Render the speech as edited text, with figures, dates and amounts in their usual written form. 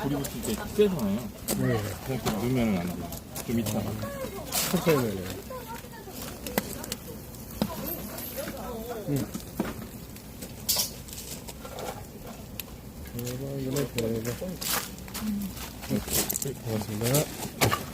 불이 붙을 때 세잖아요. 네. 그러니까 넣으면 안 돼요. 좀 이따가. 천천히 넣어요. 대박, 이거 대박. 네, 고맙습니다.